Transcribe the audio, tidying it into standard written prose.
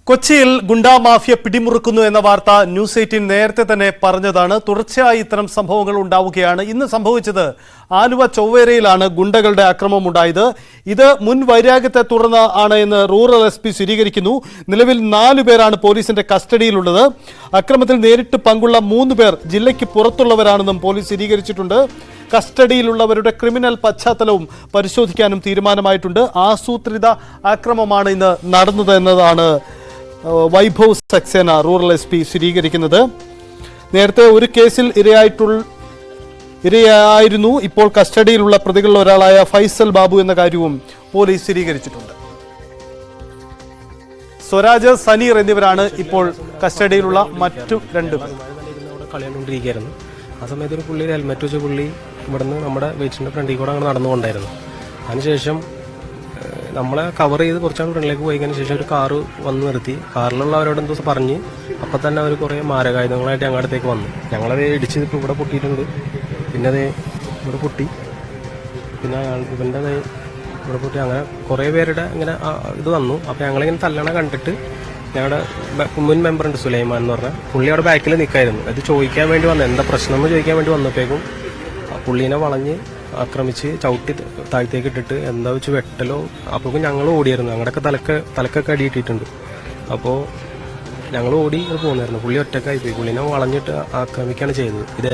കൊച്ചിയിൽ ഗുണ്ടാ മാഫിയ പിടിമുറുക്കുന്നു എന്ന വാർത്ത ന്യൂസ് 18 നേരത്തെ തന്നെ പറഞ്ഞതാണ്. തുടർച്ചയായി ഇത്തരം സംഭവങ്ങൾ ഉണ്ടാവുകയാണ്. ഇന്ന് സംഭവിച്ചത് ആലുവ ചൊവ്വേരയിലാണ് ഗുണ്ടകളുടെ ആക്രമണം ഉണ്ടായത്. ഇത് മുൻ വൈരാഗ്യത്തെ തുടർന്ന് ആണ് എന്ന് റൂറൽ SP സ്ഥിരീകരിക്കുന്നു. നിലവിൽ 4 പേരാണ് പോലീസിന്റെ കസ്റ്റഡിയിലുള്ളത്. അക്രമത്തിൽ നേരിട്ട് പങ്കുള്ള 3 പേർ ജില്ലയ്ക്ക് പുറത്തുള്ളവരാണെന്നും പോലീസ് സ്ഥിരീകരിച്ചിട്ടുണ്ട്. കസ്റ്റഡിയിലുള്ളവരുടെ ക്രിമിനൽ പശ്ചാത്തലവും പരിശോധിക്കാനും തീരുമാനമായിട്ടുണ്ട്. ആസൂത്രിത ആക്രമണമാണ് ഇന്ന് നടന്നത് എന്നതാണ് വൈഭവ് സക്സേന റൂറൽ SP സ്ഥിരീകരിക്കുന്നത്. നേരത്തെ ഒരു കേസിൽ ഇരയായിരുന്നു. ഇപ്പോൾ കസ്റ്റഡിയിലുള്ള പ്രതികളിൽ ഒരാളായ ഫൈസൽ ബാബു എന്ന കാര്യവും പോലീസ് സ്ഥിരീകരിച്ചിട്ടുണ്ട്. സ്വരാജ്, സനീർ എന്നിവരാണ് ഇപ്പോൾ കസ്റ്റഡിയിലുള്ള മറ്റു 2 പേർ. കളിയാണ്ടിരിക്കുകയായിരുന്നു. ആ സമയത്ത് ഒരു പുള്ളി ഹെൽമെറ്റ് വെച്ച പുള്ളി ഇവിടുന്ന് നമ്മുടെ വെയിറ്റിന്റെ ഫ്രണ്ടിൽ കൂടെ അങ്ങനെ നടന്നുകൊണ്ടായിരുന്നു. അതിനുശേഷം നമ്മളെ കവർ ചെയ്ത് കുറച്ചാണ് ഫ്രണ്ടിലേക്ക് പോയതിനു ശേഷം ഒരു കാറ് വന്ന് നിർത്തി. കാറിലുള്ളവരോട് എന്തോ പറഞ്ഞ് അപ്പം തന്നെ അവർ കുറേ മാരകായുധങ്ങളായിട്ട് ഞങ്ങളുടെ വന്നു. ഞങ്ങളത് ഇടിച്ച് ഇപ്പോൾ ഇവിടെ പൊട്ടിയിട്ടുണ്ട്. പിന്നെ അത് ഇവിടെ പൊട്ടി, പിന്നെ ഇവൻ്റെ ഇവിടെ പൊട്ടി. അങ്ങനെ കുറേ പേരുടെ ഇങ്ങനെ ഇത് വന്നു. അപ്പോൾ ഞങ്ങളിങ്ങനെ തല്ലണ കണ്ടിട്ട് ഞങ്ങളുടെ മുൻ മെമ്പറുണ്ട് സുലൈമാൻ എന്ന് പറഞ്ഞാൽ പുള്ളി അവിടെ ബാക്കിൽ നിൽക്കായിരുന്നു. അത് ചോദിക്കാൻ വേണ്ടി വന്നു, എന്താ പ്രശ്നം എന്ന് ചോദിക്കാൻ വേണ്ടി വന്നപ്പോഴേക്കും പുള്ളീനെ വളഞ്ഞ് ആക്രമിച്ച് ചവിട്ടി താഴത്തേക്ക് ഇട്ടിട്ട് എന്താ വെച്ച് വെട്ടലോ. അപ്പോഴേക്കും ഞങ്ങൾ ഓടിയായിരുന്നു. ഞങ്ങളുടെയൊക്കെ തലക്കൊക്കെ അടിയിട്ടിട്ടുണ്ട്. അപ്പോൾ ഞങ്ങൾ ഓടി പോകുന്നായിരുന്നു. പുള്ളി ഒറ്റക്കായി പോയി. പുള്ളീനെ വളഞ്ഞിട്ട് ആക്രമിക്കുകയാണ് ചെയ്തത്. ഇത്